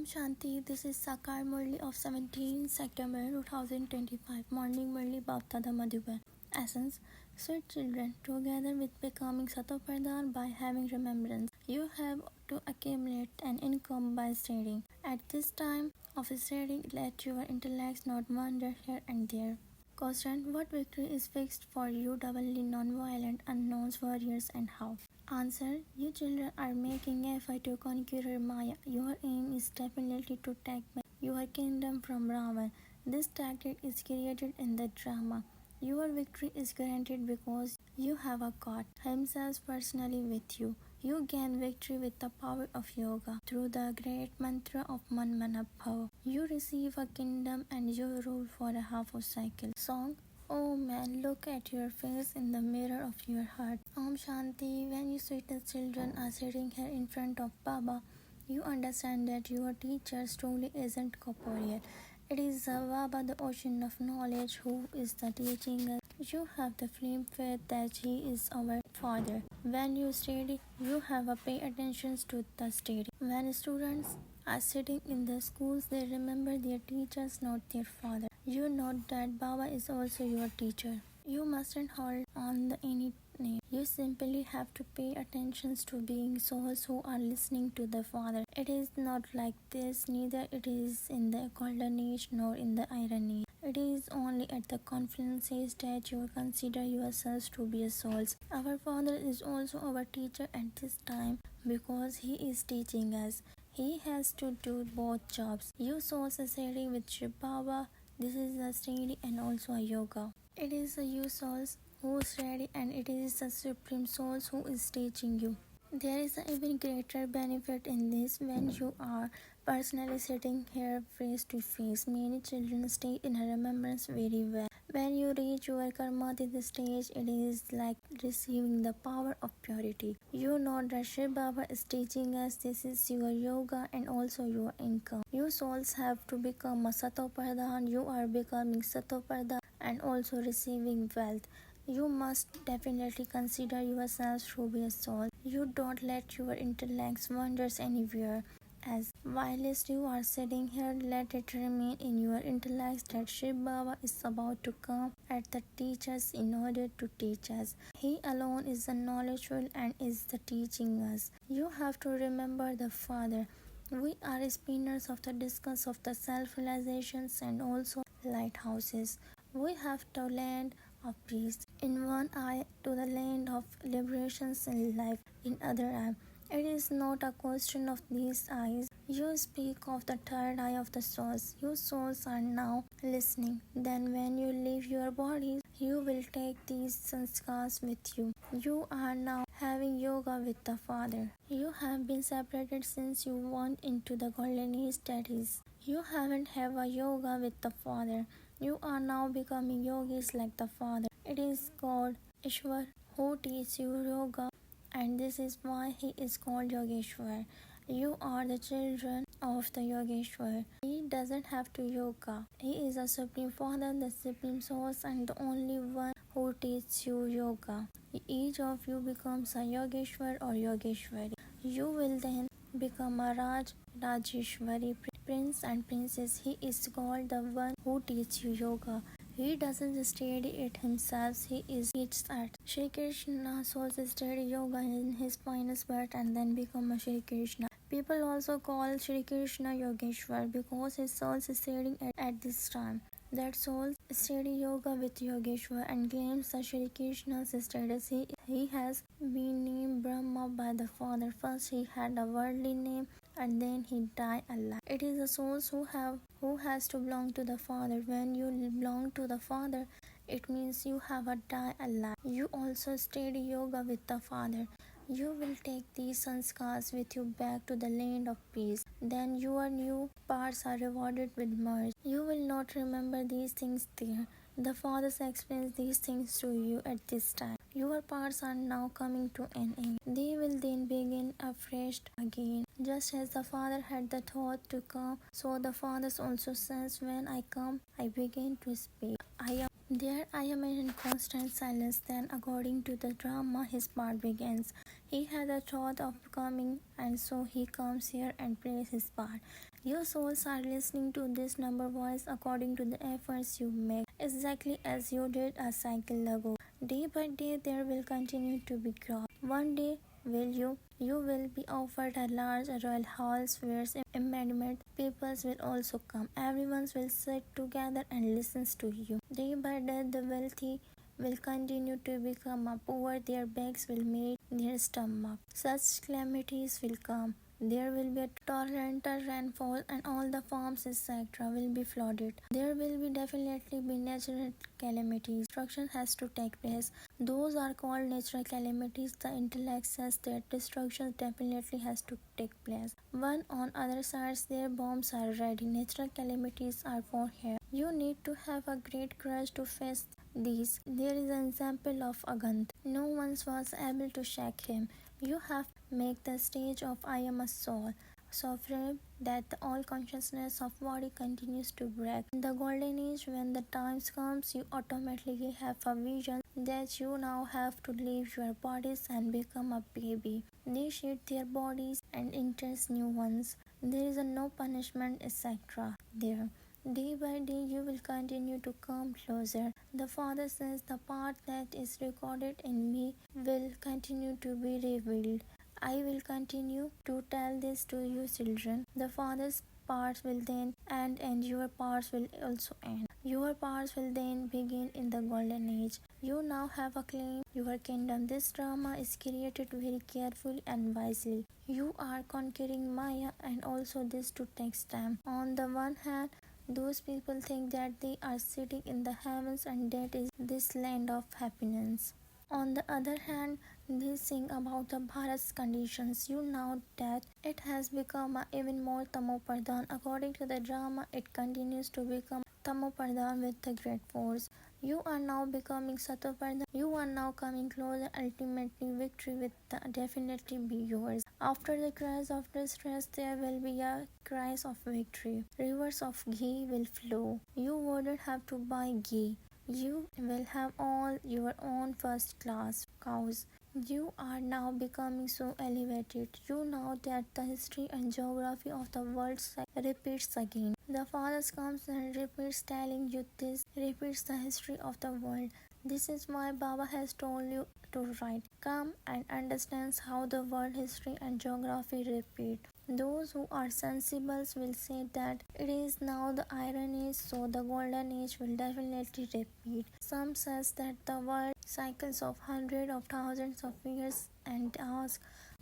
Shanti, this is Sakar Murli of 17 September 2025, Morning Murli Bhavtada Madhuban. Essence, sweet children, together with becoming Satopardhan by having remembrance, you have to accumulate an income by studying. At this time of studying, let your intellects not wander here and there. Question: what victory is fixed for you, doubly non-violent, unknowns, warriors, and how? Answer: you children are making effort to conquer Maya. Your aim is definitely to take back your kingdom from Ravan. This tactic is created in the drama. Your victory is guaranteed because you have a God Himself personally with you. You gain victory with the power of yoga through the great mantra of Man Mana Bhava. You receive a kingdom and you rule for a half a cycle. Song: oh man, look at your face in the mirror of your heart. Om Shanti, when you sweetest children are sitting here in front of Baba, you understand that your teacher truly isn't corporeal. It is Baba, the ocean of knowledge, who is the teaching us. You have the firm faith that He is our Father. When you study, you have to pay attention to the study. When students are sitting in the schools, they remember their teachers, not their father. You know that Baba is also your teacher. You mustn't hold on the any name. You simply have to pay attention to being souls who are listening to the Father. It is not like this, neither it is in the golden age nor in the iron age. It is only at the confluences that you consider yourselves to be souls. Our Father is also our teacher at this time because He is teaching us. He has to do both jobs. You souls are studying with shivbaba. This is a study and also a yoga. It is the you souls who study and it is the Supreme Souls who is teaching you. There is an even greater benefit in this when you are personally sitting here face to face. Many children stay in remembrance very well. When you reach your karmadita stage, it is like receiving the power of purity. You know that Shiv Baba is teaching us this is your yoga and also your income. You souls have to become a Satopardhan. You are becoming Satopardhan and also receiving wealth. You must definitely consider yourselves to be a soul. You don't let your intellects wander anywhere. As whilst you are sitting here, let it remain in your intellect that Shiv Baba is about to come at the teachers in order to teach us. He alone is the knowledgeful and is the teaching us. You have to remember the Father. We are spinners of the discus of the self-realizations and also lighthouses. We have to land of peace in one eye to the land of liberations in life in other eye. It is not a question of these eyes. You speak of the third eye of the souls. You souls are now listening. Then when you leave your bodies, you will take these sanskars with you. You are now having yoga with the Father. You have been separated since you went into the golden age, that is. You haven't have a yoga with the Father. You are now becoming yogis like the Father. It is God, Ishwar, who teaches you yoga, and this is why He is called Yogeshwar. You are the children of the Yogeshwar. He doesn't have to yoga. He is the Supreme Father, the Supreme Source, and the only one who teaches you yoga. Each of you becomes a Yogeshwar or Yogeshwari. You will then become a Rajeshwari, prince and princess. He is called the one who teaches you yoga. He doesn't study it himself, he teaches it. Shri Krishna also studied yoga in his finest birth and then become a Shri Krishna. People also call Shri Krishna Yogeshwar because his soul is studying at this time. That soul study yoga with Yogeshwar and claims the Shri Krishna's status. He has been named Brahma by the Father. First he had a worldly name and then he died alive. It is the souls who has to belong to the Father. When you belong to the Father, it means you have a die alive. You also study yoga with the Father. You will take these sanskars with you back to the land of peace. Then your new parts are rewarded with merge. You will not remember these things there. The Father explains these things to you at this time. Your parts are now coming to an end. They will then begin afresh again. Just as the Father had the thought to come, so the Father also says, when I come, I begin to speak. I am There I am in constant silence. Then, according to the drama, his part begins. He had a thought of coming, and so he comes here and plays his part. Your souls are listening to this number voice according to the efforts you make, exactly as you did a cycle ago. Day by day, there will continue to be growth. One day, you will be offered a large royal halls where amendment peoples will also come. Everyone will sit together and listens to you. Day by day, the wealthy will continue to become a poor. Their backs will meet their stomach. Such calamities will come. There will be a torrential rainfall and all the farms etc. will be flooded. There will be definitely be natural calamities. Destruction has to take place. Those are called natural calamities. The intellect says that destruction definitely has to take place. One on other sides, their bombs are ready. Natural calamities are for here. You need to have a great courage to face these. There is an example of Agant. No one was able to shake him. You have to make the stage of I am a soul so firm that the all consciousness of body continues to break. In the golden age, when the times comes, you automatically have a vision that you now have to leave your bodies and become a baby. They shed their bodies and enters new ones. There is a no punishment etc. there. Day by day, you will continue to come closer. The Father says the part that is recorded in me will continue to be revealed. I will continue to tell this to you, children. The Father's parts will then end, and your parts will also end. Your parts will then begin in the golden age. You now have a claim your kingdom. This drama is created very carefully and wisely. You are conquering Maya, and also this too takes time. On the one hand, those people think that they are sitting in the heavens and that is this land of happiness. On the other hand, they sing about the Bharat's conditions. You know that it has become even more tamopardhan. According to the drama, it continues to become tamopardhan with the great force. You are now becoming satopardhan. You are now coming closer. Ultimately, victory will definitely be yours. After the cries of distress, there will be a cries of victory. Rivers of ghee will flow. You wouldn't have to buy ghee. You will have all your own first class cows. You are now becoming so elevated. You know that the history and geography of the world repeats again. The Father comes and repeats telling you this, repeats the history of the world. This is why Baba has told you to write. Come and understand how the world history and geography repeat. Those who are sensible will say that it is now the iron age, so the golden age will definitely repeat. Some says that the world cycles of hundreds of thousands of years and ask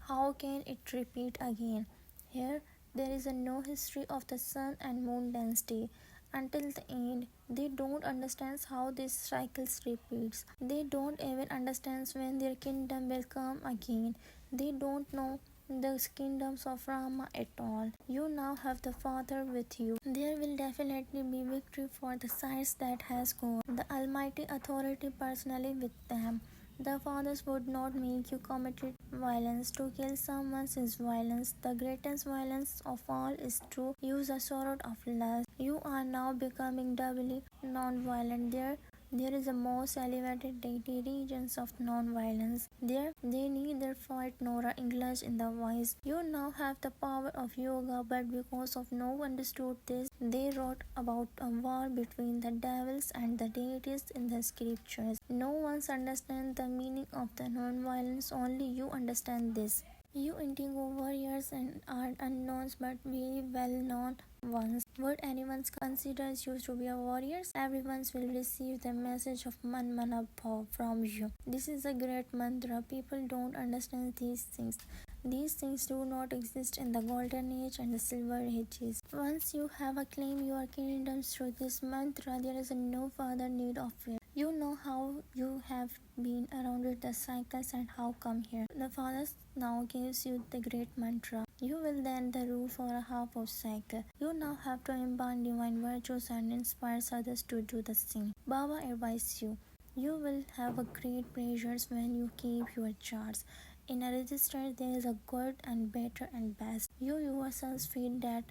how can it repeat again. Here there is no history of the sun and moon density. Until the end, they don't understand how this cycles repeats. They don't even understand when their kingdom will come again. They don't know the kingdoms of Rama at all. You now have the Father with you. There will definitely be victory for the sides that has gone. The Almighty Authority personally with them. The fathers would not make you commit violence. To kill someone is violence. The greatest violence of all is to use a sword of lust. You are now becoming doubly non-violent. There is a most elevated deity regions of non-violence. There they neither fight nor engage in the vice. You now have the power of yoga, but because of no one understood this, they wrote about a war between the devils and the deities in the scriptures. No one understands the meaning of the non-violence, only you understand this. You Indigo warriors and are unknowns but very well known ones. Would anyone consider you to be a warriors? Everyone will receive the message of Man Mana Bhav from you. This is a great mantra. People don't understand these things. These things do not exist in the golden age and the silver ages. Once you have acclaimed your kingdoms through this mantra, there is no further need of fear. You know how you have been around with the cycles and how come here. The Father now gives you the great mantra. You will then the rule for a half of cycle. You now have to imbibe divine virtues and inspire others to do the same. Baba advises you. You will have a great pleasures when you keep your charts. In a register, there is a good and better and best. You yourselves feel that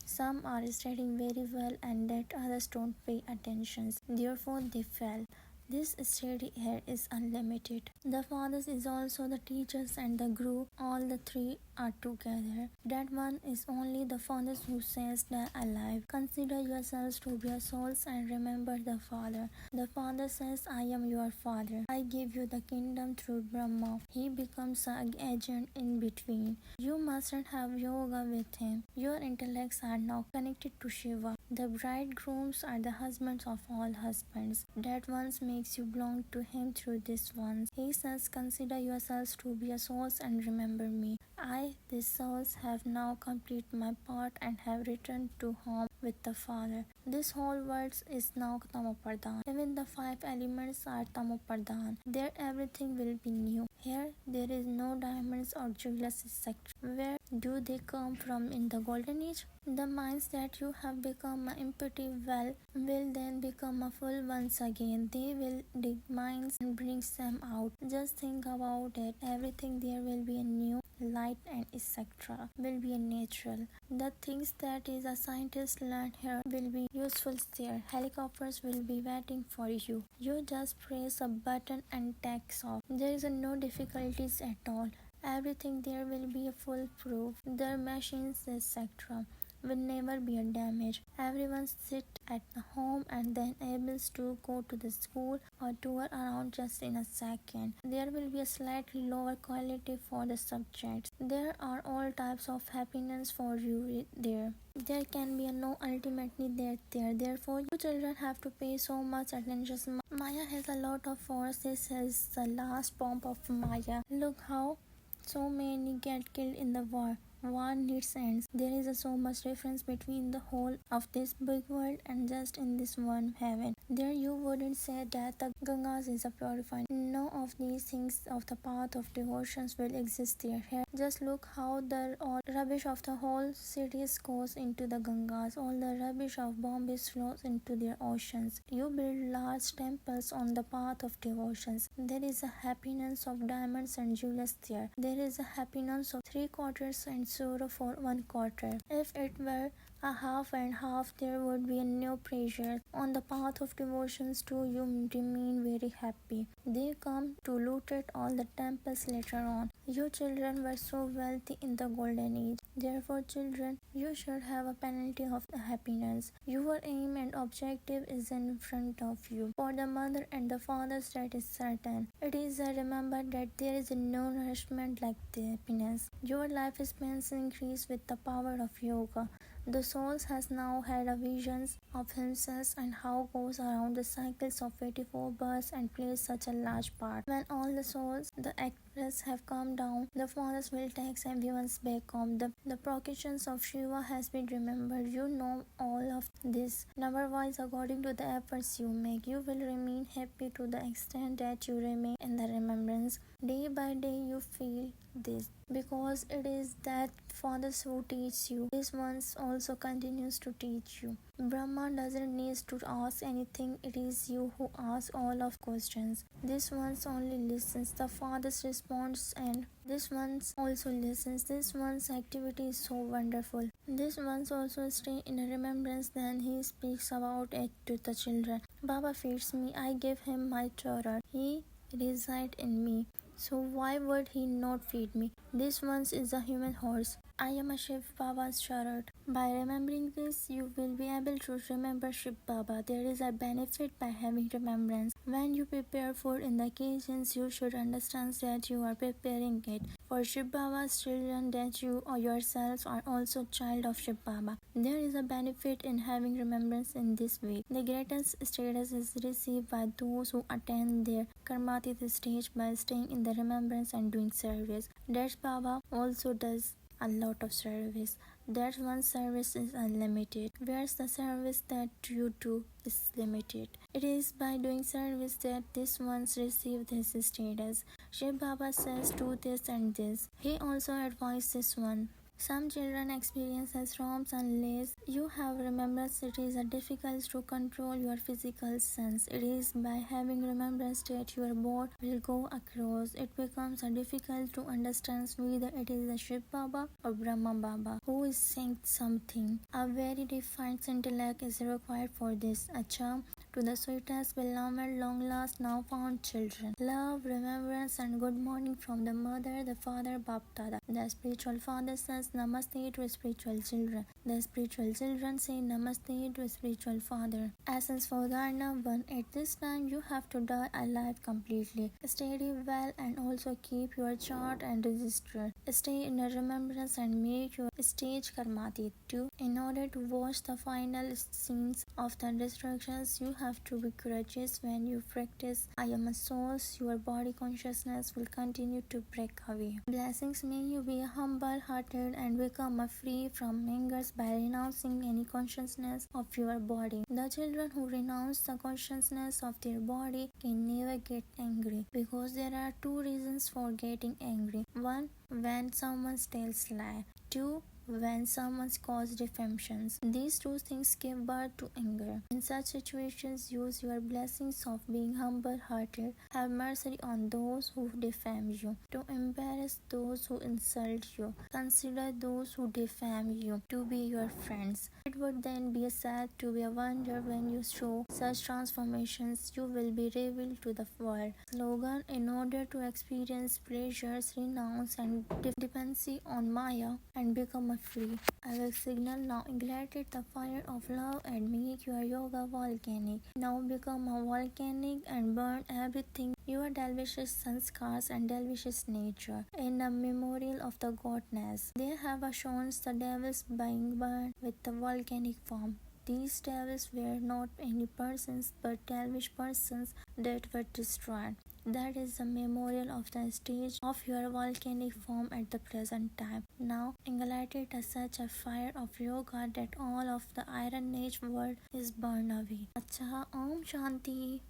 Some are studying very well and that others don't pay attention. Therefore they fail. This study here is unlimited. The fathers is also the teachers and the guru. All the three are together. That one is only the fathers who says that alive. Consider yourselves to be souls and remember the Father. The Father says, I am your Father. I give you the kingdom through Brahma. He becomes an agent in between. You mustn't have yoga with him. Your intellects are now connected to Shiva. The bridegrooms are the husbands of all husbands. That ones makes you belong to him through this ones. He says, consider yourselves to be a souls and remember me. I, these souls, have now completed my part and have returned to home with the Father. This whole world is now Tamopardhan. Even the five elements are Tamopardhan. There everything will be new. Here there is no diamonds or jewels etc. Where do they come from in the golden age? The minds that you have become empty well will then become a full once again. They will dig mines and brings them out. Just think about it. Everything there will be a new light and etc. will be a natural. The things that is a scientist learned here will be useful there. Helicopters will be waiting for you. You just press a button and takes off. There is no difficulties at all. Everything there will be a foolproof. Their machines etc. will never be a damage. Everyone sit at the home and then able to go to the school or tour around just in a second. There will be a slightly lower quality for the subjects. There are all types of happiness for you there. There can be no ultimately there. Therefore, you children have to pay so much attention. Maya has a lot of force. This is the last pomp of Maya. Look how so many get killed in the war. War needs ends. There is so much difference between the whole of this big world and just in this one heaven. There you wouldn't say that the Gangas is a purified. None of these things of the path of devotions will exist there. Here, just look how the all rubbish of the whole cities goes into the Gangas. All the rubbish of Bombay flows into their oceans. You build large temples on the path of devotions. There is a happiness of diamonds and jewels there. There is a happiness of 3/4 and sorrow for 1/4. If it were a half and half, there would be a no pressure. On the path of devotions too, you remain very happy. They come to loot at all the temples later on. You children were so wealthy in the golden age. Therefore, children, you should have a penalty of the happiness. Your aim and objective is in front of you. For the mother and the fathers, that is certain. It is remember that there is no nourishment like the happiness. Your life spans increase with the power of yoga. The soul has now had a visions of himself and how goes around the cycles of 84 births and plays such a large part. When all the souls, the actors have come down, the fathers will take everyone's back home. The processions of Shiva has been remembered. You know all of this. Number-wise, according to the efforts you make, you will remain happy to the extent that you remain in the remembrance. Day by day you feel this because it is that fathers who teach you. This one also continues to teach you. Brahma doesn't need to ask anything. It is you who ask all of questions. This one only listens. The fathers responds and this one also listens. This one's activity is so wonderful. This one also stay in a remembrance. Then he speaks about it to the children. Baba feeds me. I give him my children. He resides in me. So why would he not feed me? This one is a human horse. I am a Shivbaba's chariot. By remembering this, you will be able to remember Shivbaba. There is a benefit by having remembrance. When you prepare food in the occasions, you should understand that you are preparing it for Shivbaba's children, that you or yourselves are also child of Shivbaba. There is a benefit in having remembrance in this way. The greatest status is received by those who attend their karmatit stage by staying in the remembrance and doing service. That Baba also does a lot of service. That one service is unlimited, whereas the service that you do is limited. It is by doing service that this ones receive this status. Shiv Baba says do this and this. He also advises this one. Some children experience as ROMs unless you have remembrance. It is difficult to control your physical sense. It is by having remembrance that your board will go across. It becomes difficult to understand whether it is a shivbaba or brahma baba who is saying something. A very defined intellect is required for this. A charm to the sweetest, beloved, long last, now found children. Love, remembrance, and good morning from the mother, the father, Baptada. The spiritual father says Namaste to spiritual children. The spiritual children say Namaste to spiritual father. Essence for Dharna 1. At this time, you have to die alive completely. Study well and also keep your chart and register. Stay in a remembrance and make your stage karmati. 2. In order to watch the final scenes of the destructions, you have to be courageous when you practice I am a soul. Your body consciousness will continue to break away. Blessings, may you be humble hearted and become free from angers by renouncing any consciousness of your body. The children who renounce the consciousness of their body can never get angry, because there are two reasons for getting angry. 1. When someone tells lie. 2. When someone causes defamations. These two things give birth to anger. In such situations, use your blessings of being humble-hearted. Have mercy on those who defame you. To embarrass those who insult you. Consider those who defame you to be your friends. It would then be sad to be a wonder when you show such transformations. You will be revealed to the world. Slogan: in order to experience pleasures, renounce and dependency on Maya and become free. I will signal now. Ignite the fire of love and make your yoga volcanic. Now become a volcanic and burn everything, your delicious sanskars and delicious nature, in a memorial of the goddess. They have shown the devils being burned with the volcanic form. These devils were not any persons but devilish persons that were destroyed. That is the memorial of the stage of your volcanic form at the present time. Now ignite such a fire of yoga that all of the Iron Age world is burned away. Acha, Om Shanti.